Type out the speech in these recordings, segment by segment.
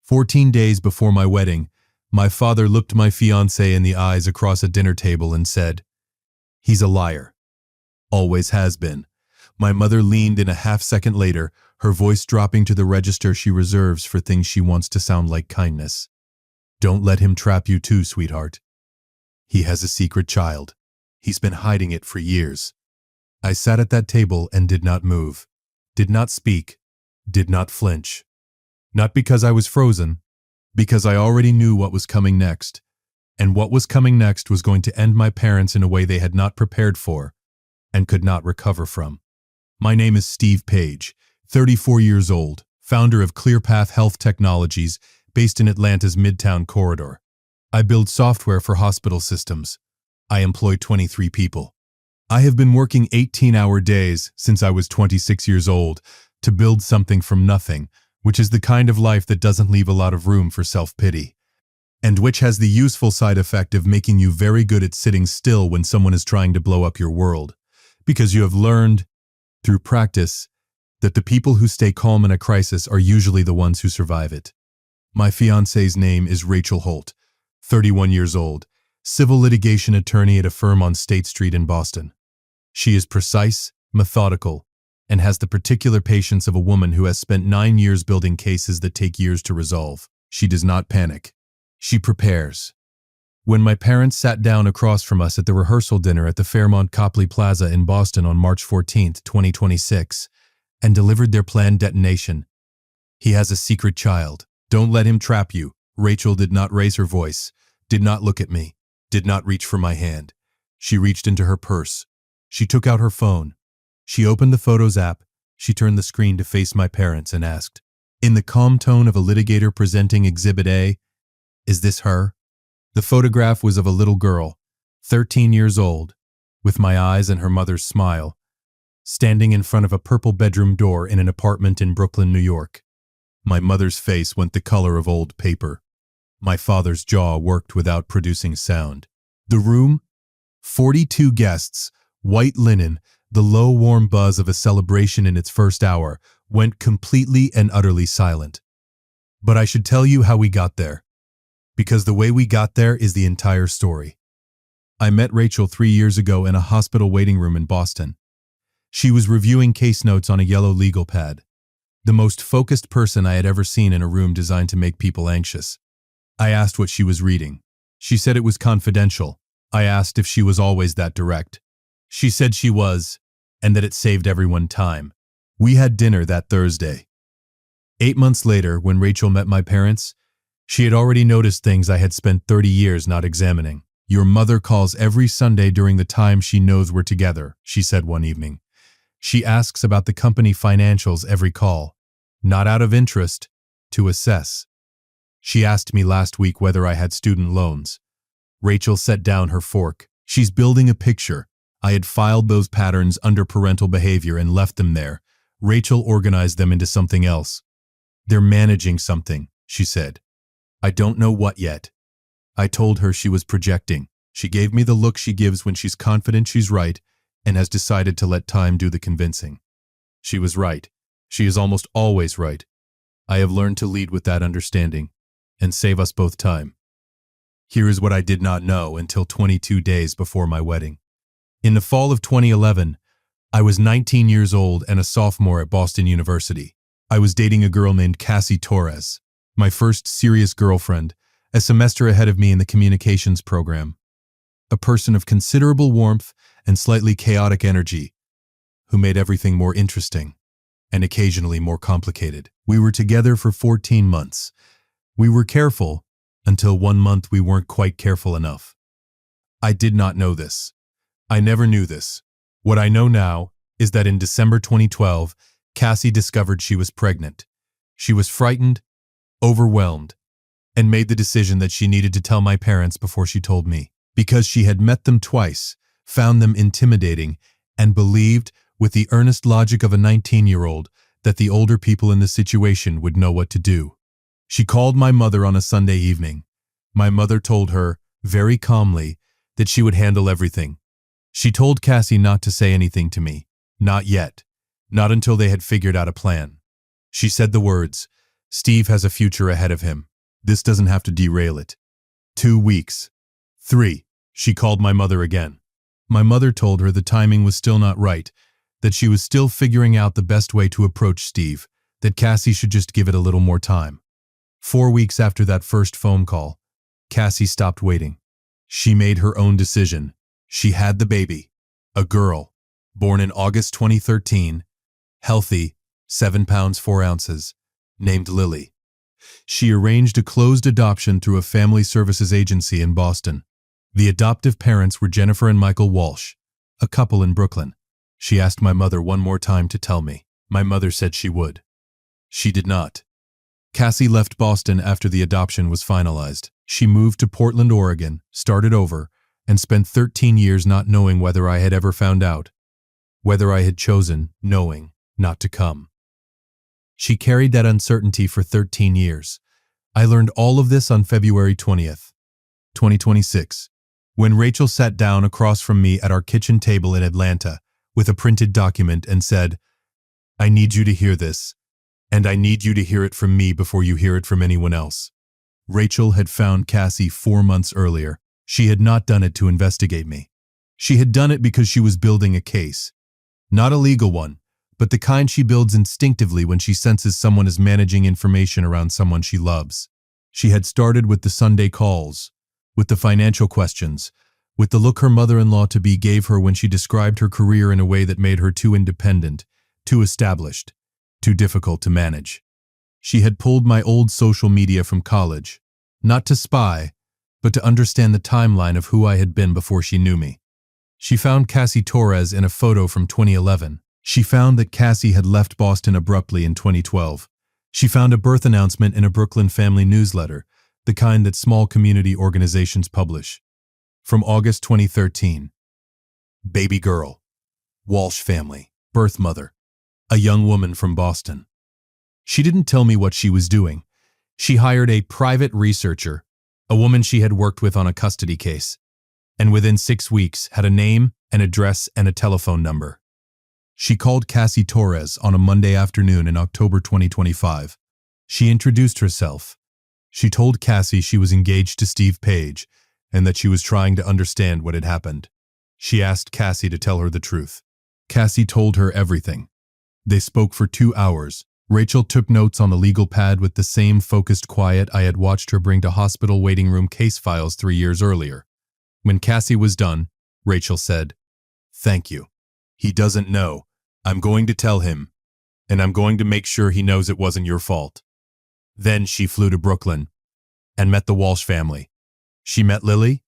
14 days before my wedding, my father looked my fiancée in the eyes across a dinner table and said, "He's a liar. Always has been." My mother leaned in a half-second later, her voice dropping to the register she reserves for things she wants to sound like kindness. "Don't let him trap you too, sweetheart. He has a secret child. He's been hiding it for years." I sat at that table and did not move, did not speak, did not flinch. Not because I was frozen, because I already knew what was coming next, and what was coming next was going to end my parents in a way they had not prepared for and could not recover from. My name is Steve Page, 34 years old, founder of ClearPath Health Technologies based in Atlanta's Midtown corridor. I build software for hospital systems. I employ 23 people. I have been working 18-hour days since I was 26 years old to build something from nothing, which is the kind of life that doesn't leave a lot of room for self-pity, and which has the useful side effect of making you very good at sitting still when someone is trying to blow up your world, because you have learned, through practice, that the people who stay calm in a crisis are usually the ones who survive it. My fiancée's name is Rachel Holt, 31 years old, civil litigation attorney at a firm on State Street in Boston. She is precise, methodical, and has the particular patience of a woman who has spent 9 years building cases that take years to resolve. She does not panic. She prepares. When my parents sat down across from us at the rehearsal dinner at the Fairmont Copley Plaza in Boston on March 14, 2026, and delivered their planned detonation, "He has a secret child. Don't let him trap you." Rachel did not raise her voice, did not look at me, did not reach for my hand. She reached into her purse. She took out her phone. She opened the Photos app. She turned the screen to face my parents and asked, in the calm tone of a litigator presenting Exhibit A, "Is this her?" The photograph was of a little girl, 13 years old, with my eyes and her mother's smile, standing in front of a purple bedroom door in an apartment in Brooklyn, New York. My mother's face went the color of old paper. My father's jaw worked without producing sound. The room? 42 guests, white linen, the low warm buzz of a celebration in its first hour, went completely and utterly silent. But I should tell you how we got there, because the way we got there is the entire story. I met Rachel 3 years ago in a hospital waiting room in Boston. She was reviewing case notes on a yellow legal pad, the most focused person I had ever seen in a room designed to make people anxious. I asked what she was reading. She said it was confidential. I asked if she was always that direct. She said she was, and that it saved everyone time. We had dinner that Thursday. 8 months later, when Rachel met my parents, she had already noticed things I had spent 30 years not examining. "Your mother calls every Sunday during the time she knows we're together," she said one evening. "She asks about the company financials every call, not out of interest, to assess. She asked me last week whether I had student loans." Rachel set down her fork. "She's building a picture. I had filed those patterns under parental behavior and left them there. Rachel organized them into something else. They're managing something," she said. "I don't know what yet." I told her she was projecting. She gave me the look she gives when she's confident she's right and has decided to let time do the convincing. She was right. She is almost always right. I have learned to lead with that understanding and save us both time. Here is what I did not know until 22 days before my wedding. In the fall of 2011, I was 19 years old and a sophomore at Boston University. I was dating a girl named Cassie Torres, my first serious girlfriend, a semester ahead of me in the communications program. A person of considerable warmth and slightly chaotic energy, who made everything more interesting and occasionally more complicated. We were together for 14 months. We were careful until 1 month we weren't quite careful enough. I did not know this. I never knew this. What I know now is that in December 2012, Cassie discovered she was pregnant. She was frightened, overwhelmed, and made the decision that she needed to tell my parents before she told me, because she had met them twice, found them intimidating, and believed, with the earnest logic of a 19-year-old, that the older people in the situation would know what to do. She called my mother on a Sunday evening. My mother told her, very calmly, that she would handle everything. She told Cassie not to say anything to me. Not yet. Not until they had figured out a plan. She said the words, Steve has a future ahead of him. This doesn't have to derail it. 2 weeks. 3. She called my mother again. My mother told her the timing was still not right, that she was still figuring out the best way to approach Steve, that Cassie should just give it a little more time. 4 weeks after that first phone call, Cassie stopped waiting. She made her own decision. She had the baby, a girl, born in August 2013, healthy, 7 pounds 4 ounces, named Lily. She arranged a closed adoption through a family services agency in Boston. The adoptive parents were Jennifer and Michael Walsh, a couple in Brooklyn. She asked my mother one more time to tell me. My mother said she would. She did not. Cassie left Boston after the adoption was finalized. She moved to Portland, Oregon, started over, and spent 13 years not knowing whether I had ever found out, whether I had chosen, knowing, not to come. She carried that uncertainty for 13 years. I learned all of this on February 20th, 2026, when Rachel sat down across from me at our kitchen table in Atlanta with a printed document and said, "I need you to hear this, and I need you to hear it from me before you hear it from anyone else." Rachel had found Cassie 4 months earlier. She had not done it to investigate me. She had done it because she was building a case. Not a legal one, but the kind she builds instinctively when she senses someone is managing information around someone she loves. She had started with the Sunday calls, with the financial questions, with the look her mother-in-law-to-be gave her when she described her career in a way that made her too independent, too established, too difficult to manage. She had pulled my old social media from college, not to spy, but to understand the timeline of who I had been before she knew me. She found Cassie Torres in a photo from 2011. She found that Cassie had left Boston abruptly in 2012. She found a birth announcement in a Brooklyn family newsletter, the kind that small community organizations publish. From August 2013. Baby girl. Walsh family. Birth mother. A young woman from Boston. She didn't tell me what she was doing. She hired a private researcher, a woman she had worked with on a custody case, and within 6 weeks had a name, an address, and a telephone number. She called Cassie Torres on a Monday afternoon in October 2025. She introduced herself. She told Cassie she was engaged to Steve Page and that she was trying to understand what had happened. She asked Cassie to tell her the truth. Cassie told her everything. They spoke for 2 hours. Rachel took notes on the legal pad with the same focused quiet I had watched her bring to hospital waiting room case files 3 years earlier. When Cassie was done, Rachel said, "Thank you. He doesn't know. I'm going to tell him, and I'm going to make sure he knows it wasn't your fault." Then she flew to Brooklyn and met the Walsh family. She met Lily,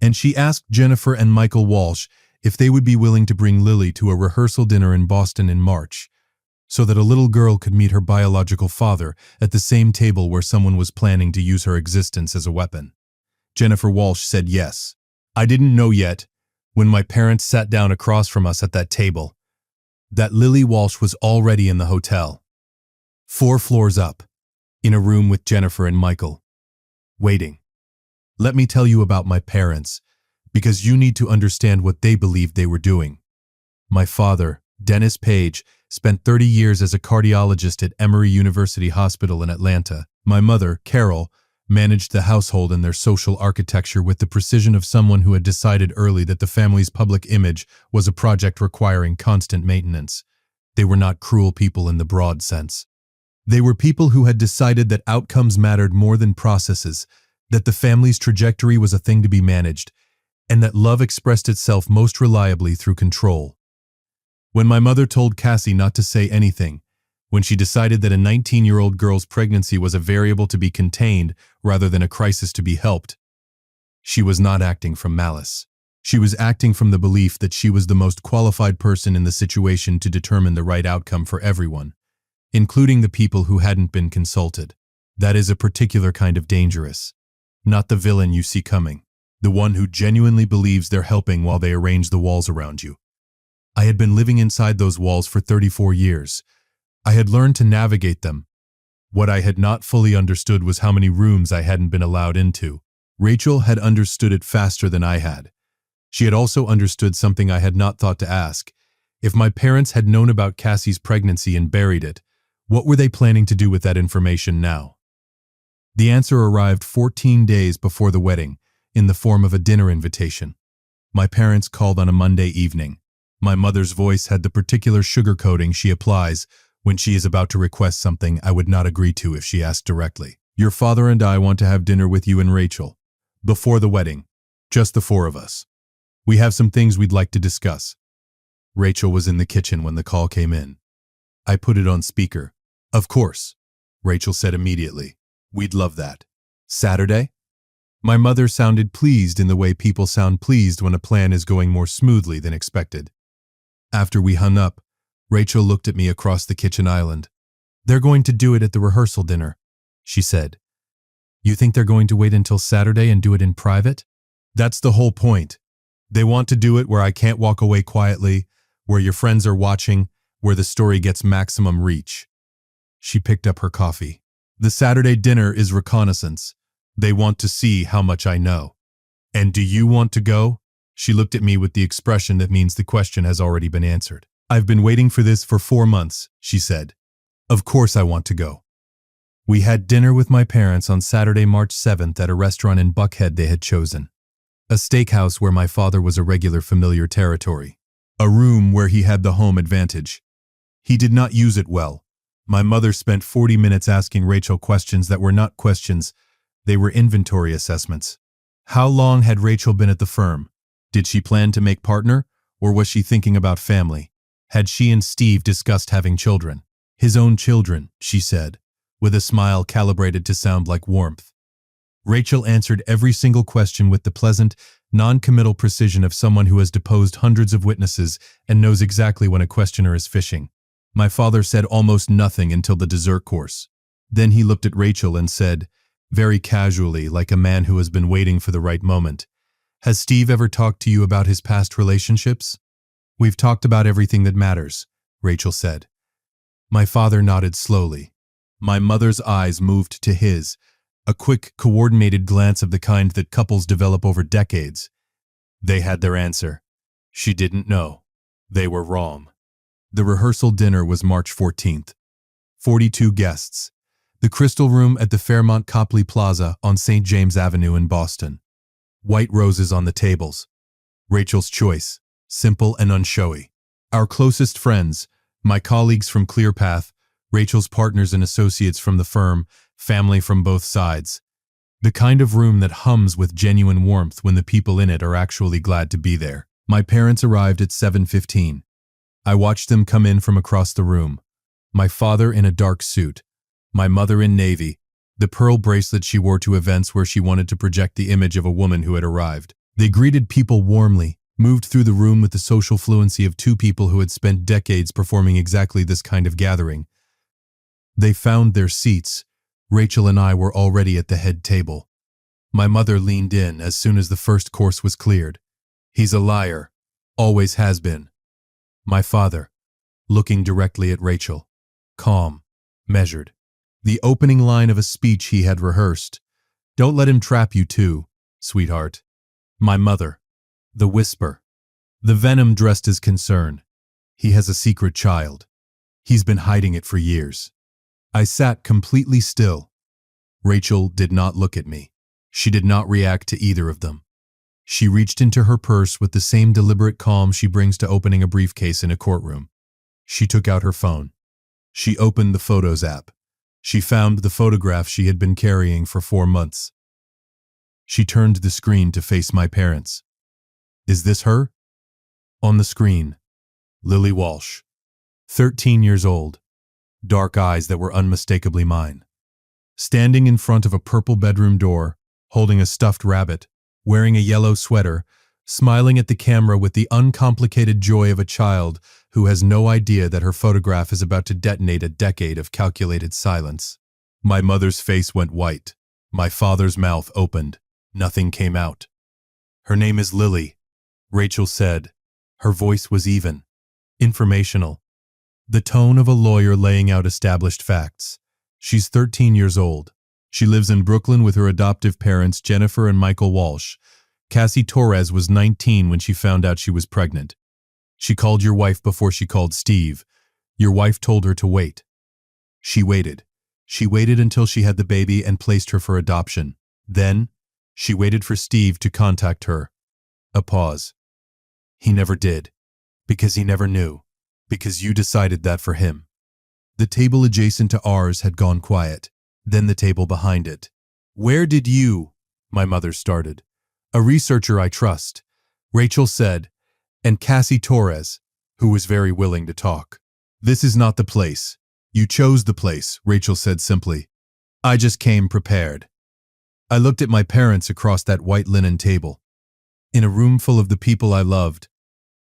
and she asked Jennifer and Michael Walsh if they would be willing to bring Lily to a rehearsal dinner in Boston in March, so that a little girl could meet her biological father at the same table where someone was planning to use her existence as a weapon. Jennifer Walsh said yes. I didn't know yet, when my parents sat down across from us at that table, that Lily Walsh was already in the hotel, 4 floors up, in a room with Jennifer and Michael, waiting. Let me tell you about my parents, because you need to understand what they believed they were doing. My father, Dennis Page, spent 30 years as a cardiologist at Emory University Hospital in Atlanta. My mother, Carol, managed the household and their social architecture with the precision of someone who had decided early that the family's public image was a project requiring constant maintenance. They were not cruel people in the broad sense. They were people who had decided that outcomes mattered more than processes, that the family's trajectory was a thing to be managed, and that love expressed itself most reliably through control. When my mother told Cassie not to say anything, when she decided that a 19-year-old girl's pregnancy was a variable to be contained rather than a crisis to be helped, she was not acting from malice. She was acting from the belief that she was the most qualified person in the situation to determine the right outcome for everyone, including the people who hadn't been consulted. That is a particular kind of dangerous. Not the villain you see coming, the one who genuinely believes they're helping while they arrange the walls around you. I had been living inside those walls for 34 years. I had learned to navigate them. What I had not fully understood was how many rooms I hadn't been allowed into. Rachel had understood it faster than I had. She had also understood something I had not thought to ask. If my parents had known about Cassie's pregnancy and buried it, What were they planning to do with that information now? The answer arrived 14 days before the wedding, in the form of a dinner invitation. My parents called on a Monday evening. My mother's voice had the particular sugarcoating she applies when she is about to request something I would not agree to if she asked directly. Your father and I want to have dinner with you and Rachel. Before the wedding. Just the four of us. We have some things we'd like to discuss. Rachel was in the kitchen when the call came in. I put it on speaker. Of course, Rachel said immediately. We'd love that. Saturday? My mother sounded pleased in the way people sound pleased when a plan is going more smoothly than expected. After we hung up, Rachel looked at me across the kitchen island. They're going to do it at the rehearsal dinner, she said. You think they're going to wait until Saturday and do it in private? That's the whole point. They want to do it where I can't walk away quietly, where your friends are watching, where the story gets maximum reach. She picked up her coffee. The Saturday dinner is reconnaissance. They want to see how much I know. And do you want to go? She looked at me with the expression that means the question has already been answered. I've been waiting for this for 4 months, she said. Of course I want to go. We had dinner with my parents on Saturday, March 7th at a restaurant in Buckhead they had chosen. A steakhouse where my father was a regular familiar territory. A room where he had the home advantage. He did not use it well. My mother spent 40 minutes asking Rachel questions that were not questions, they were inventory assessments. How long had Rachel been at the firm? Did she plan to make partner, or was she thinking about family? Had she and Steve discussed having children? His own children, she said, with a smile calibrated to sound like warmth. Rachel answered every single question with the pleasant, non-committal precision of someone who has deposed hundreds of witnesses and knows exactly when a questioner is fishing. My father said almost nothing until the dessert course. Then he looked at Rachel and said, very casually, like a man who has been waiting for the right moment, Has Steve ever talked to you about his past relationships? We've talked about everything that matters, Rachel said. My father nodded slowly. My mother's eyes moved to his, a quick, coordinated glance of the kind that couples develop over decades. They had their answer. She didn't know. They were wrong. The rehearsal dinner was March 14th. 42 guests. The Crystal Room at the Fairmont Copley Plaza on St. James Avenue in Boston. White roses on the tables. Rachel's choice, simple and unshowy. Our closest friends, my colleagues from ClearPath, Rachel's partners and associates from the firm, family from both sides. The kind of room that hums with genuine warmth when the people in it are actually glad to be there. My parents arrived at 7:15. I watched them come in from across the room. My father in a dark suit. My mother in navy, the pearl bracelet she wore to events where she wanted to project the image of a woman who had arrived. They greeted people warmly, moved through the room with the social fluency of two people who had spent decades performing exactly this kind of gathering. They found their seats. Rachel and I were already at the head table. My mother leaned in as soon as the first course was cleared. He's a liar. Always has been. My father, looking directly at Rachel. Calm, measured. The opening line of a speech he had rehearsed. Don't let him trap you too, sweetheart. My mother. The whisper. The venom dressed as concern. He has a secret child. He's been hiding it for years. I sat completely still. Rachel did not look at me. She did not react to either of them. She reached into her purse with the same deliberate calm she brings to opening a briefcase in a courtroom. She took out her phone. She opened the Photos app. She found the photograph she had been carrying for 4 months. She turned the screen to face my parents. Is this her? On the screen, Lily Walsh, 13 years old, dark eyes that were unmistakably mine. Standing in front of a purple bedroom door, holding a stuffed rabbit, wearing a yellow sweater, smiling at the camera with the uncomplicated joy of a child who has no idea that her photograph is about to detonate a decade of calculated silence. My mother's face went white. My father's mouth opened. Nothing came out. Her name is Lily, Rachel said. Her voice was even, informational. The tone of a lawyer laying out established facts. She's 13 years old. She lives in Brooklyn with her adoptive parents, Jennifer and Michael Walsh. Cassie Torres was 19 when she found out she was pregnant. She called your wife before she called Steve. Your wife told her to wait. She waited. She waited until she had the baby and placed her for adoption. Then, she waited for Steve to contact her. A pause. He never did. Because he never knew. Because you decided that for him. The table adjacent to ours had gone quiet. Then the table behind it. Where did you? My mother started. A researcher I trust, Rachel said, and Cassie Torres, who was very willing to talk. This is not the place. You chose the place, Rachel said simply. I just came prepared. I looked at my parents across that white linen table. In a room full of the people I loved.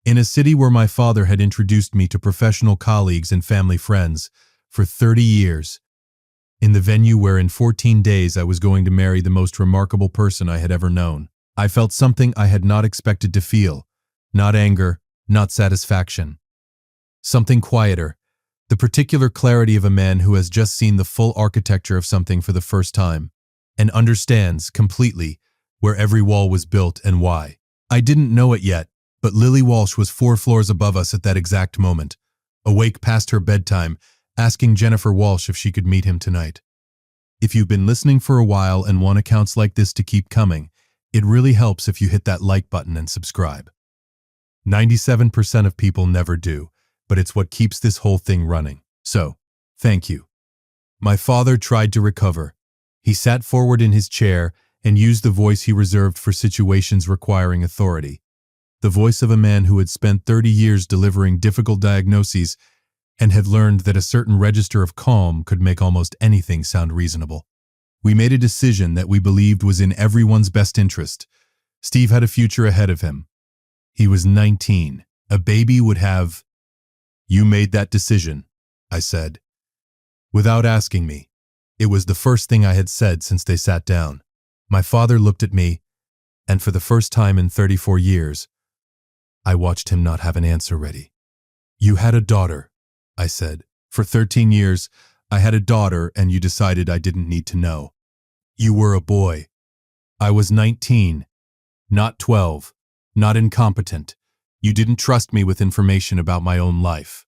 In a city where my father had introduced me to professional colleagues and family friends for 30 years. In the venue where in 14 days I was going to marry the most remarkable person I had ever known. I felt something I had not expected to feel. Not anger, not satisfaction. Something quieter. The particular clarity of a man who has just seen the full architecture of something for the first time and understands completely where every wall was built and why. I didn't know it yet, but Lily Walsh was 4 floors above us at that exact moment, awake past her bedtime, asking Jennifer Walsh if she could meet him tonight. If you've been listening for a while and want accounts like this to keep coming, it really helps if you hit that like button and subscribe. 97% of people never do, but it's what keeps this whole thing running. So, thank you. My father tried to recover. He sat forward in his chair and used the voice he reserved for situations requiring authority. The voice of a man who had spent 30 years delivering difficult diagnoses and had learned that a certain register of calm could make almost anything sound reasonable. We made a decision that we believed was in everyone's best interest. Steve had a future ahead of him. He was 19. A baby would have... You made that decision, I said. Without asking me. It was the first thing I had said since they sat down. My father looked at me, and for the first time in 34 years, I watched him not have an answer ready. You had a daughter, I said. For 13 years, I had a daughter and you decided I didn't need to know. You were a boy. I was 19, not 12, not incompetent. You didn't trust me with information about my own life.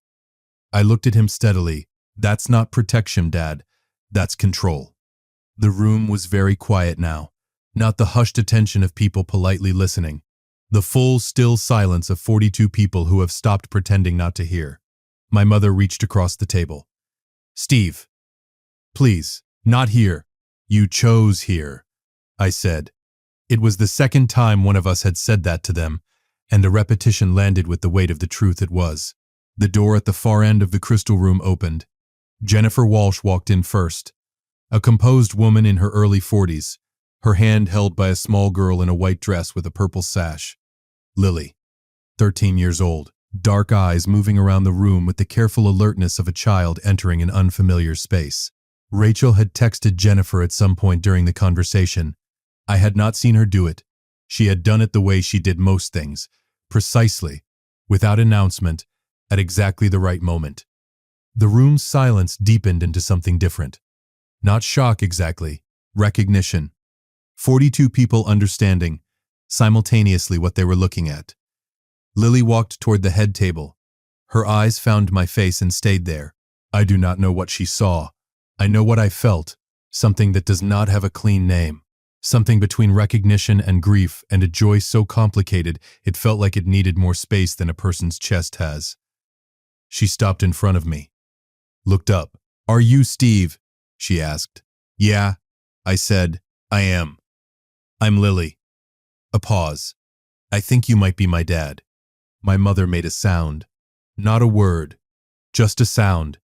I looked at him steadily. That's not protection, Dad. That's control. The room was very quiet now, not the hushed attention of people politely listening. The full, still silence of 42 people who have stopped pretending not to hear. My mother reached across the table. Steve, please, not here. You chose here, I said. It was the second time one of us had said that to them, and the repetition landed with the weight of the truth it was. The door at the far end of the crystal room opened. Jennifer Walsh walked in first. A composed woman in her early 40s, her hand held by a small girl in a white dress with a purple sash. Lily, 13 years old, dark eyes moving around the room with the careful alertness of a child entering an unfamiliar space. Rachel had texted Jennifer at some point during the conversation. I had not seen her do it. She had done it the way she did most things, precisely, without announcement, at exactly the right moment. The room's silence deepened into something different. Not shock exactly, recognition. 42 people understanding, simultaneously what they were looking at. Lily walked toward the head table. Her eyes found my face and stayed there. I do not know what she saw. I know what I felt, something that does not have a clean name. Something between recognition and grief and a joy so complicated it felt like it needed more space than a person's chest has. She stopped in front of me. Looked up. Are you Steve? She asked. Yeah, I said. I am. I'm Lily. A pause. I think you might be my dad. My mother made a sound. Not a word. Just a sound.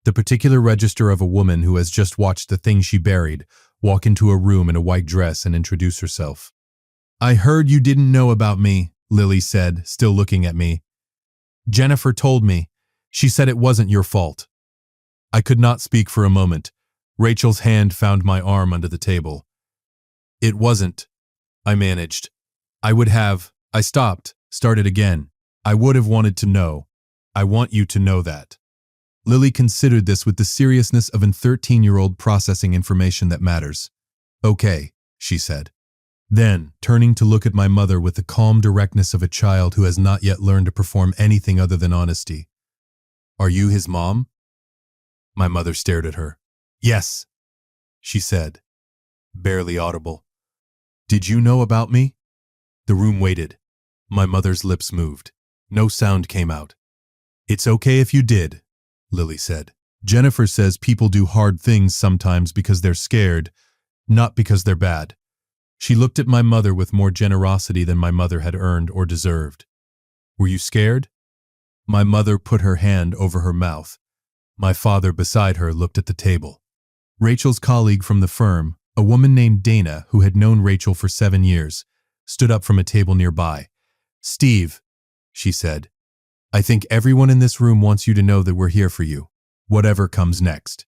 The particular register of a woman who has just watched the thing she buried walk into a room in a white dress and introduce herself. I heard you didn't know about me, Lily said, still looking at me. Jennifer told me. She said it wasn't your fault. I could not speak for a moment. Rachel's hand found my arm under the table. It wasn't. I managed. I stopped, started again. I would have wanted to know. I want you to know that. Lily considered this with the seriousness of a 13-year-old processing information that matters. Okay, she said. Then, turning to look at my mother with the calm directness of a child who has not yet learned to perform anything other than honesty. Are you his mom? My mother stared at her. Yes, she said, barely audible. Did you know about me? The room waited. My mother's lips moved. No sound came out. It's okay if you did, Lily said. Jennifer says people do hard things sometimes because they're scared, not because they're bad. She looked at my mother with more generosity than my mother had earned or deserved. Were you scared? My mother put her hand over her mouth. My father beside her looked at the table. Rachel's colleague from the firm, a woman named Dana who had known Rachel for 7 years, stood up from a table nearby. Steve, she said, I think everyone in this room wants you to know that we're here for you, whatever comes next.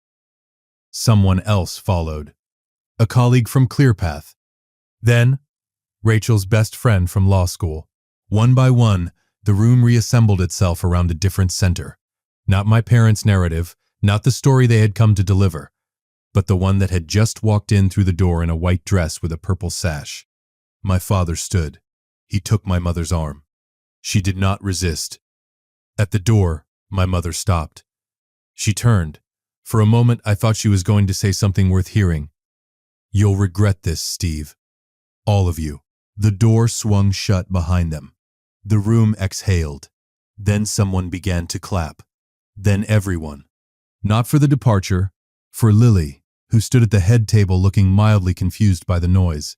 Someone else followed. A colleague from ClearPath. Then, Rachel's best friend from law school. One by one, the room reassembled itself around a different center. Not my parents' narrative, not the story they had come to deliver, but the one that had just walked in through the door in a white dress with a purple sash. My father stood. He took my mother's arm. She did not resist. At the door, my mother stopped. She turned. For a moment, I thought she was going to say something worth hearing. You'll regret this, Steve. All of you. The door swung shut behind them. The room exhaled. Then someone began to clap. Then everyone. Not for the departure, for Lily, who stood at the head table looking mildly confused by the noise.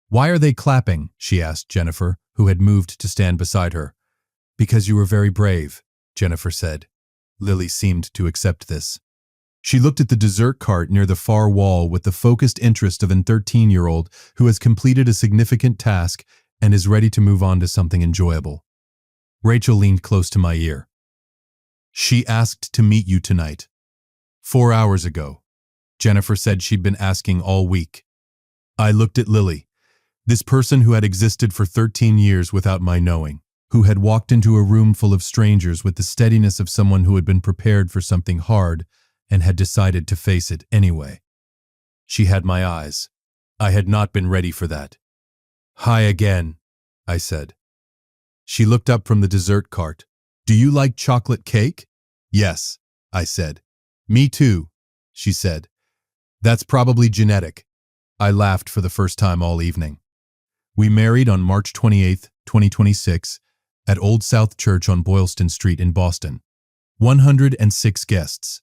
Why are they clapping? She asked Jennifer, who had moved to stand beside her. Because you were very brave, Jennifer said. Lily seemed to accept this. She looked at the dessert cart near the far wall with the focused interest of an 13-year-old who has completed a significant task and is ready to move on to something enjoyable. Rachel leaned close to my ear. She asked to meet you tonight. 4 hours ago. Jennifer said she'd been asking all week. I looked at Lily, this person who had existed for 13 years without my knowing, who had walked into a room full of strangers with the steadiness of someone who had been prepared for something hard and had decided to face it anyway. She had my eyes. I had not been ready for that. Hi again, I said. She looked up from the dessert cart. Do you like chocolate cake? Yes, I said. Me too, she said. That's probably genetic. I laughed for the first time all evening. We married on March 28, 2026, at Old South Church on Boylston Street in Boston. 106 guests.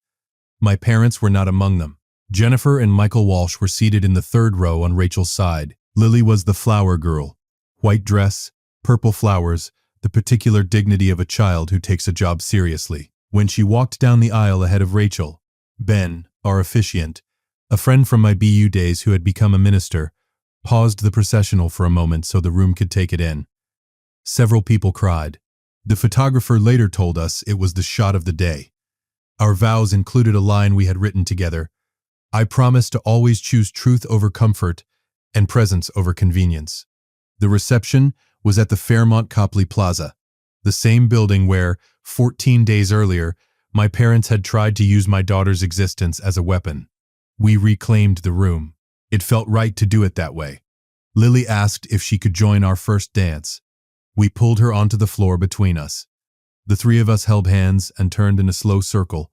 My parents were not among them. Jennifer and Michael Walsh were seated in the third row on Rachel's side. Lily was the flower girl. White dress, purple flowers, the particular dignity of a child who takes a job seriously. When she walked down the aisle ahead of Rachel, Ben, our officiant, a friend from my BU days who had become a minister, paused the processional for a moment so the room could take it in. Several people cried. The photographer later told us it was the shot of the day. Our vows included a line we had written together. I promise to always choose truth over comfort and presence over convenience. The reception was at the Fairmont Copley Plaza, the same building where, 14 days earlier, my parents had tried to use my daughter's existence as a weapon. We reclaimed the room. It felt right to do it that way. Lily asked if she could join our first dance. We pulled her onto the floor between us. The three of us held hands and turned in a slow circle,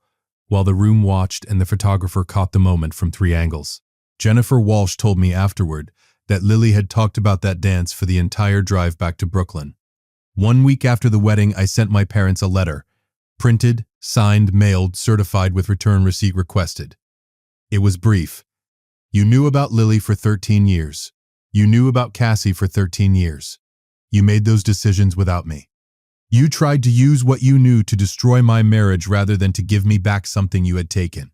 while the room watched and the photographer caught the moment from 3 angles. Jennifer Walsh told me afterward that Lily had talked about that dance for the entire drive back to Brooklyn. 1 week after the wedding, I sent my parents a letter, printed, signed, mailed, certified with return receipt requested. It was brief. You knew about Lily for 13 years. You knew about Cassie for 13 years. You made those decisions without me. You tried to use what you knew to destroy my marriage rather than to give me back something you had taken.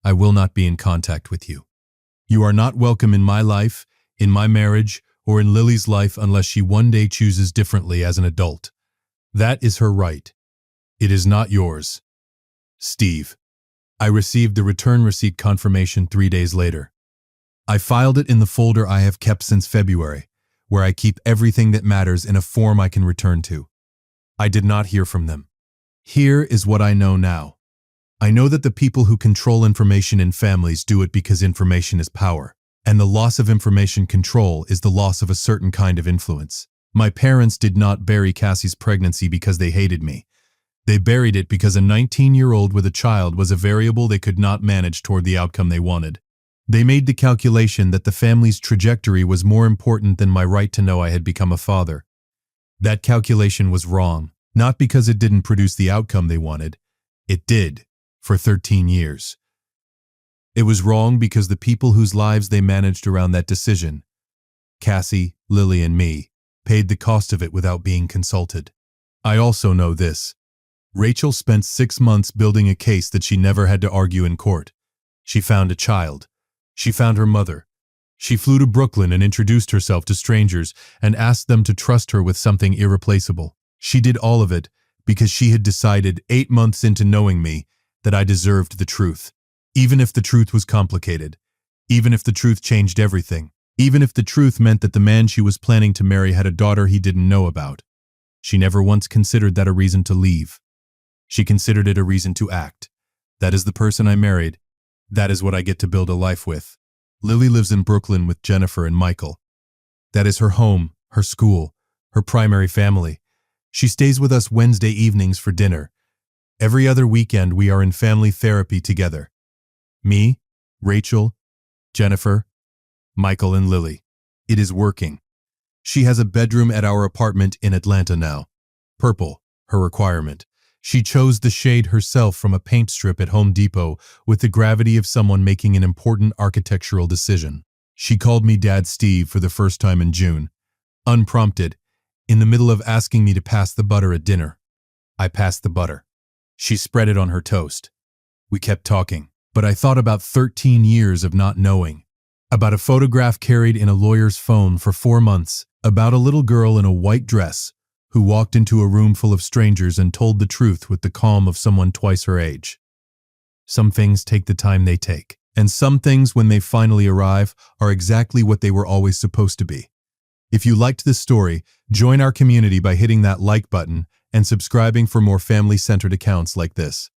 I will not be in contact with you. You are not welcome in my life, in my marriage, or in Lily's life unless she one day chooses differently as an adult. That is her right. It is not yours. Steve. I received the return receipt confirmation 3 days later. I filed it in the folder I have kept since February, where I keep everything that matters in a form I can return to. I did not hear from them. Here is what I know now. I know that the people who control information in families do it because information is power, and the loss of information control is the loss of a certain kind of influence. My parents did not bury Cassie's pregnancy because they hated me. They buried it because a 19-year-old with a child was a variable they could not manage toward the outcome they wanted. They made the calculation that the family's trajectory was more important than my right to know I had become a father. That calculation was wrong, not because it didn't produce the outcome they wanted. It did, for 13 years. It was wrong because the people whose lives they managed around that decision, Cassie, Lily, and me, paid the cost of it without being consulted. I also know this. Rachel spent 6 months building a case that she never had to argue in court. She found a child. She found her mother. She flew to Brooklyn and introduced herself to strangers and asked them to trust her with something irreplaceable. She did all of it because she had decided 8 months into knowing me that I deserved the truth. Even if the truth was complicated. Even if the truth changed everything. Even if the truth meant that the man she was planning to marry had a daughter he didn't know about. She never once considered that a reason to leave. She considered it a reason to act. That is the person I married. That is what I get to build a life with. Lily lives in Brooklyn with Jennifer and Michael. That is her home, her school, her primary family. She stays with us Wednesday evenings for dinner. Every other weekend we are in family therapy together. Me, Rachel, Jennifer, Michael, and Lily. It is working. She has a bedroom at our apartment in Atlanta now. Purple, her requirement. She chose the shade herself from a paint strip at Home Depot with the gravity of someone making an important architectural decision. She called me Dad Steve for the first time in June. Unprompted, in the middle of asking me to pass the butter at dinner. I passed the butter. She spread it on her toast. We kept talking, but I thought about 13 years of not knowing. About a photograph carried in a lawyer's phone for 4 months, about a little girl in a white dress who walked into a room full of strangers and told the truth with the calm of someone twice her age. Some things take the time they take, and some things, when they finally arrive, are exactly what they were always supposed to be. If you liked this story, join our community by hitting that like button and subscribing for more family-centered accounts like this.